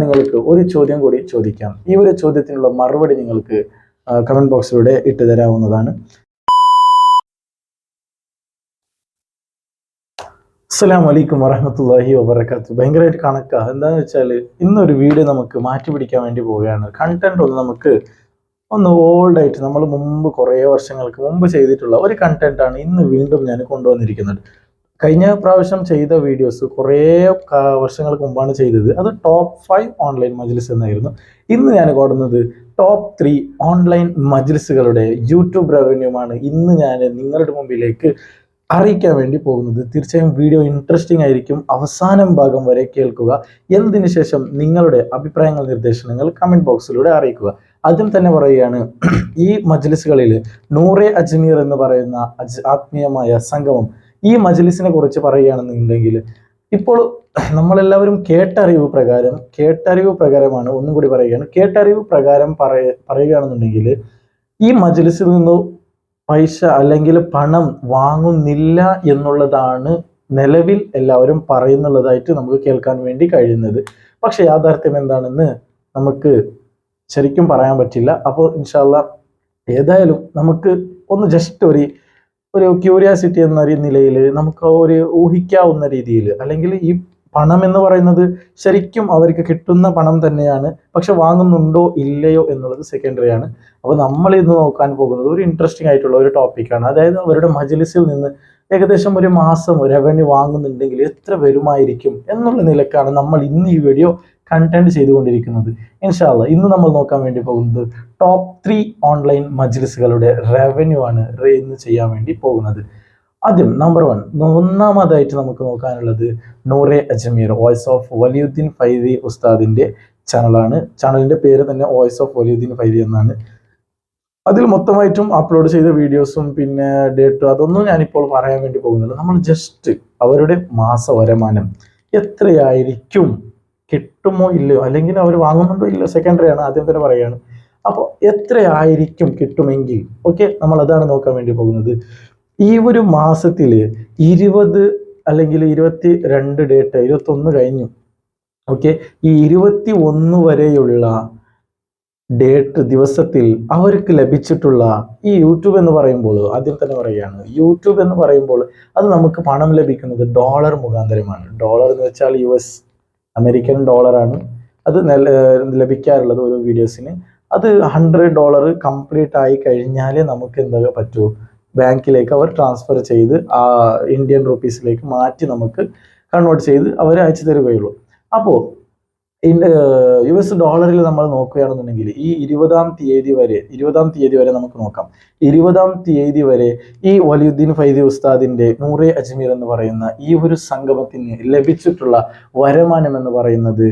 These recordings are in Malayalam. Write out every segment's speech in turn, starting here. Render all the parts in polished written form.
നിങ്ങൾക്ക് ഒരു ചോദ്യം കൂടി ചോദിക്കാം. ഈ ഒരു ചോദ്യത്തിനുള്ള മറുപടി നിങ്ങൾക്ക് കമന്റ് ബോക്സിലൂടെ ഇട്ട് തരാവുന്നതാണ്. അസ്സലാമു അലൈക്കും വറഹ്മത്തുള്ളാഹി വബറകാതുഹു. ഭയങ്കരമായിട്ട് കണക്കാ. എന്താണെന്ന് വെച്ചാൽ ഇന്നൊരു വീഡിയോ നമുക്ക് മാറ്റി പിടിക്കാൻ വേണ്ടി പോവുകയാണ്. കണ്ടന്റ് നമുക്ക് ഓൾഡ് ആയിട്ട് നമ്മൾ കുറേ വർഷങ്ങൾക്ക് മുമ്പ് ചെയ്തിട്ടുള്ള ഒരു കണ്ടന്റ് ആണ് ഇന്ന് വീണ്ടും ഞാൻ കൊണ്ടുവന്നിരിക്കുന്നത്. കഴിഞ്ഞ പ്രാവശ്യം ചെയ്ത വീഡിയോസ് കുറേ വർഷങ്ങൾക്ക് മുമ്പാണ് ചെയ്തത്. അത് ടോപ്പ് 5 ഓൺലൈൻ മജ്ലിസ് എന്നായിരുന്നു. ഇന്ന് ഞാൻ കൊടുക്കുന്നത് ടോപ്പ് 3 ഓൺലൈൻ മജ്ലിസുകളുടെ യൂട്യൂബ് റവന്യൂമാണ് ഇന്ന് ഞാൻ നിങ്ങളുടെ മുമ്പിലേക്ക് അറിയിക്കാൻ വേണ്ടി പോകുന്നത്. തീർച്ചയായും വീഡിയോ ഇൻട്രസ്റ്റിംഗ് ആയിരിക്കും. അവസാനം ഭാഗം വരെ കേൾക്കുക. എന്നതിന് ശേഷം നിങ്ങളുടെ അഭിപ്രായങ്ങൾ, നിർദ്ദേശങ്ങൾ കമന്റ് ബോക്സിലൂടെ അറിയിക്കുക. ആദ്യം തന്നെ പറയുകയാണ്, ഈ മജ്ലിസുകളിൽ നൂറെ അജ്മീർ എന്ന് പറയുന്ന ആത്മീയമായ സംഗമം, ഈ മജ്ലിസിനെ കുറിച്ച് പറയുകയാണെന്നുണ്ടെങ്കിൽ ഇപ്പോൾ നമ്മളെല്ലാവരും കേട്ടറിവ് പ്രകാരമാണ്, ഒന്നും കൂടി പറയുകയാണ്, കേട്ടറിവ് പ്രകാരം പറയുകയാണെന്നുണ്ടെങ്കിൽ ഈ മജ്ലിസിൽ നിന്ന് പൈസ അല്ലെങ്കിൽ പണം വാങ്ങുന്നില്ല എന്നുള്ളതാണ് നിലവിൽ എല്ലാവരും പറയുന്നുള്ളതായിട്ട് നമുക്ക് കേൾക്കാൻ വേണ്ടി കഴിയുന്നത്. പക്ഷെ യാഥാർത്ഥ്യം എന്താണെന്ന് നമുക്ക് ശരിക്കും പറയാൻ പറ്റില്ല. അപ്പോൾ ഇൻഷാ അല്ലാഹ് ഏതായാലും നമുക്ക് ഒന്ന് ജസ്റ്റ് ഒരു ക്യൂരിയാസിറ്റി എന്ന നിലയിൽ നമുക്ക് ഒരു ഊഹിക്കാവുന്ന രീതിയിൽ, അല്ലെങ്കിൽ ഈ പണം എന്ന് പറയുന്നത് ശരിക്കും അവർക്ക് കിട്ടുന്ന പണം തന്നെയാണ്, പക്ഷെ വാങ്ങുന്നുണ്ടോ ഇല്ലയോ എന്നുള്ളത് സെക്കൻഡറി ആണ്. അപ്പോൾ നമ്മൾ ഇന്ന് നോക്കാൻ പോകുന്നത് ഒരു ഇൻട്രസ്റ്റിംഗ് ആയിട്ടുള്ള ഒരു ടോപ്പിക്കാണ്. അതായത് അവരുടെ മജ്ലിസിൽ നിന്ന് ഏകദേശം ഒരു മാസം റവന്യൂ വാങ്ങുന്നുണ്ടെങ്കിൽ എത്ര വരുമായിരിക്കും എന്നുള്ള നിലക്കാണ് നമ്മൾ ഇന്ന് ഈ വീഡിയോ കണ്ടന്റ് ചെയ്തുകൊണ്ടിരിക്കുന്നത്. ഇൻഷാ അല്ലാഹ് ഇന്ന് നമ്മൾ നോക്കാൻ വേണ്ടി പോകുന്നത് ടോപ്പ് 3 ഓൺലൈൻ മജ്ലിസുകളുടെ റവന്യൂ ആണ് ഇന്ന് ചെയ്യാൻ വേണ്ടി പോകുന്നത്. ആദ്യം നമ്പർ 1, ഒന്നാമതായിട്ട് നമുക്ക് നോക്കാനുള്ളത് നൂറെ അജ്മീർ, വോയിസ് ഓഫ് വലിയുദ്ദീൻ ഫൈദി ഉസ്താദിന്റെ ചാനലാണ്. ചാനലിന്റെ പേര് തന്നെ വോയിസ് ഓഫ് വലിയുദ്ദീൻ ഫൈദി എന്നാണ്. അതിൽ മൊത്തമായിട്ടും അപ്ലോഡ് ചെയ്ത വീഡിയോസും പിന്നെ ഡേറ്റും അതൊന്നും ഞാനിപ്പോൾ പറയാൻ വേണ്ടി പോകുന്നില്ല. നമ്മൾ ജസ്റ്റ് അവരുടെ മാസ വരുമാനം എത്രയായിരിക്കും, കിട്ടുമോ ഇല്ലയോ, അല്ലെങ്കിൽ അവർ വാങ്ങുന്നുണ്ടോ ഇല്ലയോ സെക്കൻഡറി ആണ്, ആദ്യം തന്നെ പറയുകയാണ്. അപ്പോൾ എത്രയായിരിക്കും കിട്ടുമെങ്കിൽ ഓക്കെ, നമ്മൾ അതാണ് നോക്കാൻ വേണ്ടി പോകുന്നത്. ഈ ഒരു മാസത്തിൽ 20 അല്ലെങ്കിൽ 22 ഡേറ്റ്, 21 കഴിഞ്ഞു. ഓക്കെ, ഈ 21 വരെയുള്ള ഡേറ്റ് ദിവസത്തിൽ അവർക്ക് ലഭിച്ചിട്ടുള്ള ഈ യൂട്യൂബ് എന്ന് പറയുമ്പോൾ, ആദ്യം തന്നെ പറയുകയാണ്, യൂട്യൂബ് എന്ന് പറയുമ്പോൾ അത് നമുക്ക് പണം ലഭിക്കുന്നത് ഡോളർ മുഖാന്തരമാണ്. ഡോളർ എന്ന് വെച്ചാൽ US അമേരിക്കൻ ഡോളറാണ് അത് ലഭിക്കാറുള്ളത് ഓരോ വീഡിയോസിന്. അത് $100 കംപ്ലീറ്റ് ആയി കഴിഞ്ഞാലേ നമുക്ക് എന്താ പറ്റൂ, ബാങ്കിലേക്ക് അവർ ട്രാൻസ്ഫർ ചെയ്ത് ആ ഇന്ത്യൻ റുപ്പീസിലേക്ക് മാറ്റി നമുക്ക് കൺവേർട്ട് ചെയ്ത് അവർ അയച്ചു തരികയുള്ളൂ. അപ്പോൾ US ഡോളറിൽ നമ്മൾ നോക്കുകയാണെന്നുണ്ടെങ്കിൽ ഈ 20-ാം തീയതി വരെ നമുക്ക് നോക്കാം. 20-ാം തീയതി വരെ ഈ വലിയുദ്ദീൻ ഫൈദി ഉസ്താദിന്റെ നൂറെ അജ്മീർ എന്ന് പറയുന്ന ഈ ഒരു സംഗമത്തിന് ലഭിച്ചിട്ടുള്ള വരുമാനം എന്ന് പറയുന്നത്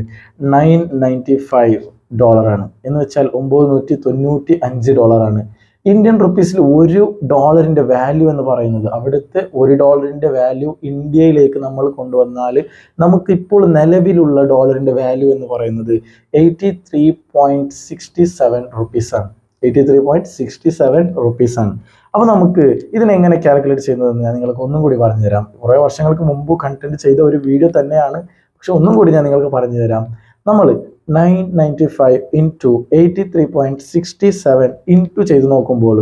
$995 ആണ്. എന്ന് വെച്ചാൽ $995 ഇന്ത്യൻ റുപ്പീസിൽ $1 വാല്യൂ എന്ന് പറയുന്നത്, അവിടുത്തെ $1 വാല്യൂ ഇന്ത്യയിലേക്ക് നമ്മൾ കൊണ്ടുവന്നാൽ നമുക്ക് ഇപ്പോൾ നിലവിലുള്ള ഡോളറിന്റെ വാല്യൂ എന്ന് പറയുന്നത് 83.67 റുപ്പീസാണ്. 83.67 റുപ്പീസാണ്. അപ്പോൾ നമുക്ക് ഇതിനെങ്ങനെ കാൽക്കുലേറ്റ് ചെയ്യുന്നതെന്ന് ഞാൻ നിങ്ങൾക്ക് ഒന്നും കൂടി പറഞ്ഞു തരാം. കുറേ വർഷങ്ങൾക്ക് മുമ്പ് കണ്ടന്റ് ചെയ്ത ഒരു വീഡിയോ തന്നെയാണ്, പക്ഷെ ഒന്നും കൂടി ഞാൻ നിങ്ങൾക്ക് പറഞ്ഞു തരാം. നമ്മൾ 995 into 83.67 ഇൻറ്റു ചെയ്ത് നോക്കുമ്പോൾ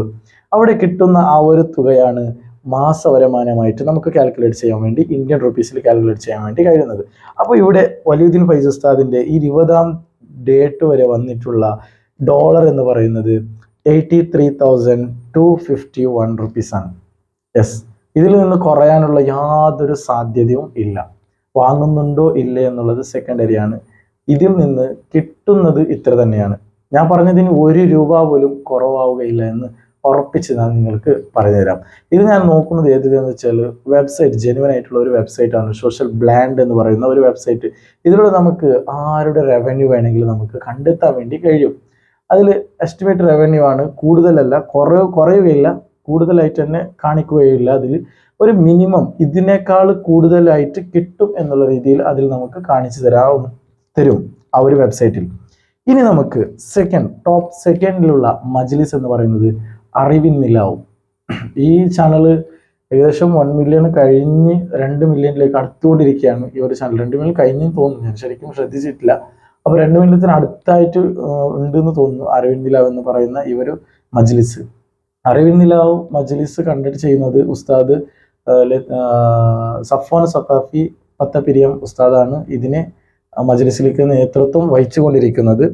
അവിടെ കിട്ടുന്ന ആ ഒരു തുകയാണ് മാസ വരുമാനമായിട്ട് നമുക്ക് കാൽക്കുലേറ്റ് ചെയ്യാൻ വേണ്ടി, ഇന്ത്യൻ റുപ്പീസിൽ കാൽക്കുലേറ്റ് ചെയ്യാൻ വേണ്ടി കഴിയുന്നത്. അപ്പോൾ ഇവിടെ വലിയുദ്ദീൻ ഫൈസി ഉസ്താദിന്റെ ഈ 20-ാം ഡേറ്റ് വരെ വന്നിട്ടുള്ള ഡോളർ എന്ന് പറയുന്നത് 83,251 റുപ്പീസാണ്. യെസ്, ഇതിൽ നിന്ന് കുറയാനുള്ള യാതൊരു സാധ്യതയും ഇല്ല. വാങ്ങുന്നുണ്ടോ ഇല്ല എന്നുള്ളത് സെക്കൻഡറി ആണ്. ഇതിൽ നിന്ന് കിട്ടുന്നത് ഇത്ര തന്നെയാണ്. ഞാൻ പറഞ്ഞതിന് $1 പോലും കുറവാവുകയില്ല എന്ന് ഉറപ്പിച്ച് ഞാൻ നിങ്ങൾക്ക് പറഞ്ഞുതരാം. ഇത് ഞാൻ നോക്കുന്നത് ഏതിലെന്ന് വെച്ചാൽ വെബ്സൈറ്റ്, ജെന്യുവൻ ആയിട്ടുള്ള ഒരു വെബ്സൈറ്റ് ആണ്, സോഷ്യൽ ബ്ലാൻഡ് എന്ന് പറയുന്ന ഒരു വെബ്സൈറ്റ്. ഇതിലൂടെ നമുക്ക് ആരുടെ റവന്യൂ വേണമെങ്കിലും നമുക്ക് കണ്ടെത്താൻ വേണ്ടി കഴിയും. അതിൽ എസ്റ്റിമേറ്റ് റവന്യൂ ആണ്, കൂടുതലല്ല, കുറയുകയില്ല, കൂടുതലായിട്ട് തന്നെ കാണിക്കുകയില്ല. അതിൽ ഒരു മിനിമം ഇതിനേക്കാൾ കൂടുതലായിട്ട് കിട്ടും എന്നുള്ള രീതിയിൽ അതിൽ നമുക്ക് കാണിച്ചു തരും ആ ഒരു വെബ്സൈറ്റിൽ. ഇനി നമുക്ക് ടോപ്പ് സെക്കൻഡിലുള്ള മജ്ലിസ് എന്ന് പറയുന്നത് അറിവിൻ നിലാവും. ഈ ചാനൽ ഏകദേശം 1 മില്യൺ കഴിഞ്ഞ് 2 മില്യണിലേക്ക് അടുത്തുകൊണ്ടിരിക്കുകയാണ് ഈ ഒരു ചാനൽ. 2 മില്യൺ കഴിഞ്ഞെന്ന് തോന്നുന്നു, ഞാൻ ശരിക്കും ശ്രദ്ധിച്ചിട്ടില്ല. അപ്പോൾ 2 മില്യത്തിന് അടുത്തായിട്ട് ഉണ്ടെന്ന് തോന്നുന്നു അരവിന്ദ് നിലാവ് എന്ന് പറയുന്ന ഈ ഒരു മജ്ലിസ്. അരവിന്ദ് നിലാവ് മജ്ലിസ് കണ്ടക്ട് ചെയ്യുന്നത് ഉസ്താദ് സഫ്വാൻ സഖാഫി പത്തപിരിയം ഉസ്താദാണ് ഇതിനെ മജ്ലിസിലേക്ക് നേതൃത്വം വഹിച്ചുകൊണ്ടിരിക്കുന്നത്.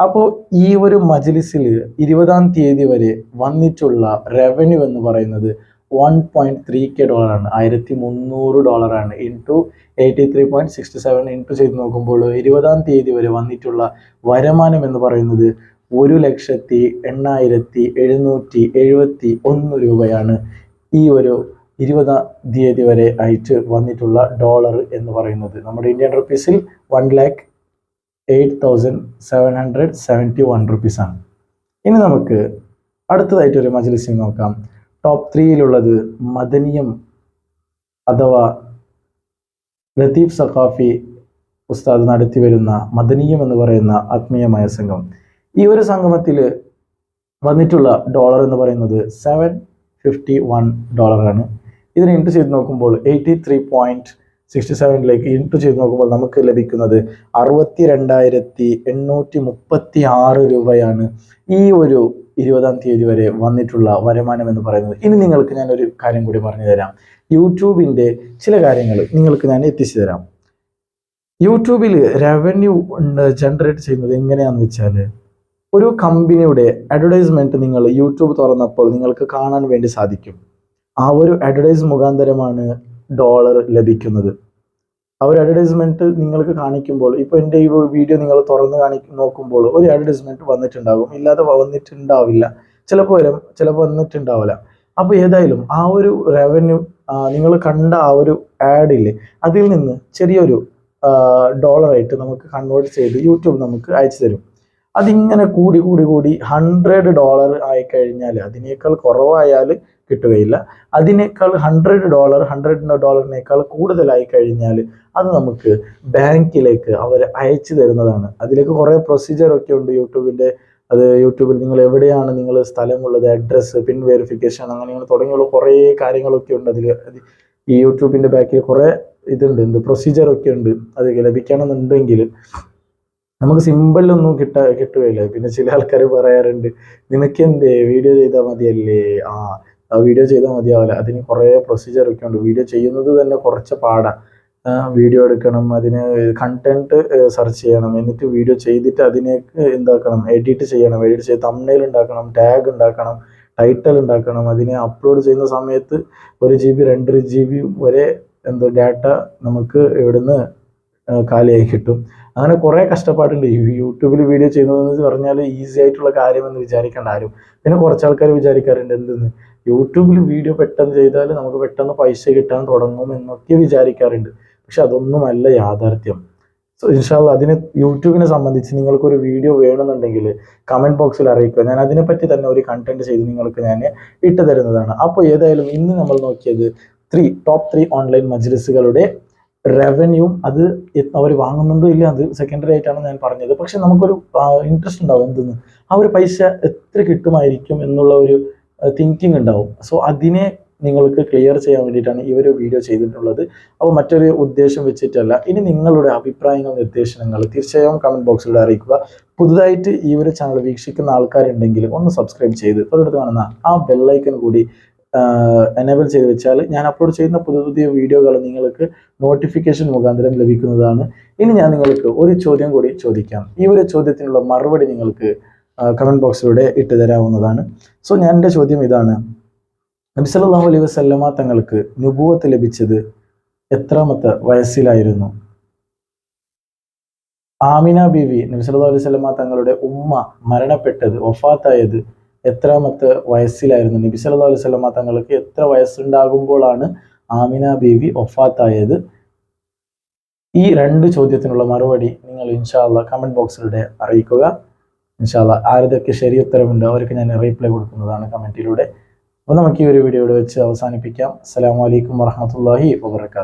അപ്പോൾ ഈ ഒരു മജ്ലിസിൽ 20-ാം തീയതി വരെ വന്നിട്ടുള്ള റവന്യൂ എന്ന് പറയുന്നത് $1.3K ആണ്. $1300 ഇൻറ്റു 83.67 ഇൻറ്റു ചെയ്ത് നോക്കുമ്പോൾ 20-ാം തീയതി വരെ വന്നിട്ടുള്ള വരുമാനം എന്ന് പറയുന്നത് 1,08,771 രൂപയാണ്. ഈ ഒരു 20-ാം തീയതി വരെ ആയിട്ട് വന്നിട്ടുള്ള ഡോളർ എന്ന് പറയുന്നത് നമ്മുടെ ഇന്ത്യൻ റുപ്പീസിൽ 1,08,771 റുപ്പീസാണ്. ഇനി നമുക്ക് അടുത്തതായിട്ടൊരു മജ്ലിസിൽ നോക്കാം. ടോപ്പ് 3-യിലുള്ളത് മദനിയം അഥവാ ലത്തീഫ് സഖാഫി ഉസ്താദ് നടത്തി വരുന്ന മദനിയം എന്ന് പറയുന്ന ആത്മീയമായ സംഘം. ഈ ഒരു സംഗമത്തിൽ വന്നിട്ടുള്ള ഡോളർ എന്ന് പറയുന്നത് $751 ആണ്. ഇതിനെ ഇൻറ്റു ചെയ്ത് നോക്കുമ്പോൾ 83.67 ഇൻറ്റു ചെയ്ത് നോക്കുമ്പോൾ നമുക്ക് ലഭിക്കുന്നത് 62,836 രൂപയാണ് ഈ ഒരു 20-ാം തീയതി വരെ വന്നിട്ടുള്ള വരുമാനം എന്ന് പറയുന്നത്. ഇനി നിങ്ങൾക്ക് ഞാൻ ഒരു കാര്യം കൂടി പറഞ്ഞു തരാം. യൂട്യൂബിൻ്റെ ചില കാര്യങ്ങൾ നിങ്ങൾക്ക് ഞാൻ എത്തിച്ചു തരാം. യൂട്യൂബിൽ റവന്യൂ ജനറേറ്റ് ചെയ്യുന്നത് എങ്ങനെയാണെന്ന് വെച്ചാൽ, ഒരു കമ്പനിയുടെ അഡ്വർടൈസ്മെൻറ്റ് നിങ്ങൾ യൂട്യൂബ് തുറന്നപ്പോൾ നിങ്ങൾക്ക് കാണാൻ വേണ്ടി സാധിക്കും. ആ ഒരു അഡ്വർടൈസ് മുഖാന്തരമാണ് ഡോളർ ലഭിക്കുന്നത്. ആ ഒരു അഡ്വർടൈസ്മെൻറ്റ് നിങ്ങൾക്ക് കാണിക്കുമ്പോൾ, ഇപ്പോൾ എൻ്റെ ഈ വീഡിയോ നിങ്ങൾ തുറന്ന് നോക്കുമ്പോൾ ഒരു അഡ്വർടൈസ്മെൻറ്റ് വന്നിട്ടുണ്ടാകും, ഇല്ലാതെ വന്നിട്ടുണ്ടാവില്ല, ചിലപ്പോൾ വരും, ചിലപ്പോൾ വന്നിട്ടുണ്ടാവില്ല. അപ്പോൾ ഏതായാലും ആ ഒരു റവന്യൂ നിങ്ങൾ കണ്ട ആ ഒരു ആഡില്ലേ, അതിൽ നിന്ന് ചെറിയൊരു ഡോളറായിട്ട് നമുക്ക് കൺവേർട്ട് ചെയ്ത് യൂട്യൂബ് നമുക്ക് അയച്ചു തരും. അതിങ്ങനെ കൂടി കൂടി കൂടി $100 ആയിക്കഴിഞ്ഞാൽ, അതിനേക്കാൾ കുറവായാൽ കിട്ടുകയില്ല, അതിനേക്കാൾ $100 കൂടുതലായി കഴിഞ്ഞാൽ അത് നമുക്ക് ബാങ്കിലേക്ക് അവർ അയച്ചു തരുന്നതാണ്. അതിലേക്ക് കുറേ പ്രൊസീജിയറൊക്കെ ഉണ്ട് യൂട്യൂബിൻ്റെ. അത് യൂട്യൂബിൽ നിങ്ങൾ എവിടെയാണ് നിങ്ങൾ സ്ഥലമുള്ളത്, അഡ്രസ്സ്, പിൻ വെരിഫിക്കേഷൻ, അങ്ങനെ തുടങ്ങിയുള്ള കുറേ കാര്യങ്ങളൊക്കെ ഉണ്ട്. അതിൽ ഈ യൂട്യൂബിൻ്റെ ബാക്കിൽ കുറേ ഇതുണ്ട്, പ്രൊസീജിയറൊക്കെ ഉണ്ട്. അത് ലഭിക്കണമെന്നുണ്ടെങ്കിൽ നമുക്ക് സിമ്പിളൊന്നും കിട്ടുകയില്ല. പിന്നെ ചില ആൾക്കാർ പറയാറുണ്ട്, നിനക്കെന്തേ വീഡിയോ ചെയ്താൽ മതിയല്ലേ, വീഡിയോ ചെയ്താൽ മതിയാവില്ല, അതിന് കുറേ പ്രൊസീജിയറൊക്കെ ഉണ്ട്, വീഡിയോ ചെയ്യുന്നത് തന്നെ കുറച്ച് പാടാണ്, വീഡിയോ എടുക്കണം, അതിന് കണ്ടന്റ് സെർച്ച് ചെയ്യണം, എന്നിട്ട് വീഡിയോ ചെയ്തിട്ട് അതിനേക്ക് എന്താക്കണം, എഡിറ്റ് ചെയ്യണം, എഡിറ്റ് ചെയ്ത് തംബ്നെയിൽ ഉണ്ടാക്കണം, ടാഗ് ഉണ്ടാക്കണം, ടൈറ്റിൽ ഉണ്ടാക്കണം, അതിനെ അപ്ലോഡ് ചെയ്യുന്ന സമയത്ത് 1 GB 2 GB വരെ ഡാറ്റ നമുക്ക് ഇവിടുന്ന് കാലിയായി കിട്ടും. അങ്ങനെ കുറേ കഷ്ടപ്പാടുണ്ട് ഈ യൂട്യൂബിൽ വീഡിയോ ചെയ്യുന്നതെന്ന് പറഞ്ഞാൽ ഈസി ആയിട്ടുള്ള കാര്യമെന്ന് വിചാരിക്കേണ്ട ആരും. പിന്നെ കുറച്ച് ആൾക്കാർ വിചാരിക്കാറുണ്ട് എന്തെന്ന്, യൂട്യൂബിൽ വീഡിയോ പെട്ടെന്ന് ചെയ്താൽ നമുക്ക് പെട്ടെന്ന് പൈസ കിട്ടാൻ തുടങ്ങും എന്നൊക്കെ വിചാരിക്കാറുണ്ട്. പക്ഷെ അതൊന്നുമല്ല യാഥാർത്ഥ്യം. സോ ഇൻഷാ അല്ലാഹ് അതിന് യൂട്യൂബിനെ സംബന്ധിച്ച് നിങ്ങൾക്കൊരു വീഡിയോ വേണമെന്നുണ്ടെങ്കിൽ കമൻറ്റ് ബോക്സിൽ അറിയിക്കുക. ഞാൻ അതിനെപ്പറ്റി തന്നെ ഒരു കണ്ടന്റ് ചെയ്ത് നിങ്ങൾക്ക് ഞാൻ ഇട്ട് തരുന്നതാണ്. അപ്പോൾ ഏതായാലും ഇന്ന് നമ്മൾ നോക്കിയത് ടോപ്പ് 3 ഓൺലൈൻ മജ്ലിസുകളുടെ റവന്യൂ. അത് അവർ വാങ്ങുന്നുണ്ടോ ഇല്ല, അത് സെക്കൻഡറി ആയിട്ടാണ് ഞാൻ പറഞ്ഞത്. പക്ഷെ നമുക്കൊരു ഇൻട്രസ്റ്റ് ഉണ്ടാവും, എന്തെന്ന് ആ ഒരു പൈസ എത്ര കിട്ടുമായിരിക്കും എന്നുള്ള ഒരു തിങ്കിങ് ഉണ്ടാവും. സോ അതിനെ നിങ്ങൾക്ക് ക്ലിയർ ചെയ്യാൻ വേണ്ടിയിട്ടാണ് ഈ ഒരു വീഡിയോ ചെയ്തിട്ടുള്ളത്. അപ്പോൾ മറ്റൊരു ഉദ്ദേശം വെച്ചിട്ടല്ല. ഇനി നിങ്ങളുടെ അഭിപ്രായങ്ങൾ, നിർദ്ദേശങ്ങൾ തീർച്ചയായും കമൻറ്റ് ബോക്സിലൂടെ അറിയിക്കുക. പുതുതായിട്ട് ഈ ഒരു ചാനൽ വീക്ഷിക്കുന്ന ആൾക്കാരുണ്ടെങ്കിൽ ഒന്ന് സബ്സ്ക്രൈബ് ചെയ്ത് തൊട്ടടുത്ത് കാണുന്ന ആ ബെല്ലൈക്കൺ കൂടി എനേബിൾ ചെയ്ത് വെച്ചാൽ ഞാൻ അപ്ലോഡ് ചെയ്യുന്ന പുതിയ വീഡിയോകൾ നിങ്ങൾക്ക് നോട്ടിഫിക്കേഷൻ മുഖാന്തരം ലഭിക്കുന്നതാണ്. ഇനി ഞാൻ നിങ്ങൾക്ക് ഒരു ചോദ്യം കൂടി ചോദിക്കാം. ഈ ഒരു ചോദ്യത്തിനുള്ള മറുപടി നിങ്ങൾക്ക് കമൻറ്റ് ബോക്സിലൂടെ ഇട്ട് തരാവുന്നതാണ്. സോ ഞാൻ എൻ്റെ ചോദ്യം ഇതാണ്: നബി സല്ലല്ലാഹു അലൈഹി വസല്ലമ തങ്ങൾക്ക് നുബുവത്ത് ലഭിച്ചത് എത്രാമത്തെ വയസ്സിലായിരുന്നു? ആമിന ബീവി നബി സല്ലല്ലാഹു അലൈഹി വസല്ലമ തങ്ങളുടെ ഉമ്മ മരണപ്പെട്ടത്, വഫാത്തായത് എത്രാമത്തെ വയസ്സിലായിരുന്നു? നബി സല്ലല്ലാഹു അലൈഹി വസല്ലമ തങ്ങൾക്ക് എത്ര വയസ്സുണ്ടാകുമ്പോഴാണ് ആമിന ബീവി വഫാത്തായത്? ഈ 2 ചോദ്യത്തിനുള്ള മറുപടി നിങ്ങൾ ഇൻഷാ അല്ലാഹ് കമൻറ്റ് ബോക്സിലൂടെ അറിയിക്കുക. ഇൻഷാ അല്ലാഹ് ആരതൊക്കെ ശരി ഉത്തരമുണ്ട് അവർക്ക് ഞാൻ റീപ്ലൈ കൊടുക്കുന്നതാണ് കമൻറ്റിലൂടെ. അപ്പോൾ നമുക്ക് ഈ ഒരു വീഡിയോ ഇവിടെ വെച്ച് അവസാനിപ്പിക്കാം. അസ്സലാമു അലൈക്കും വറഹ്മത്തുള്ളാഹി വബറകാതുഹു.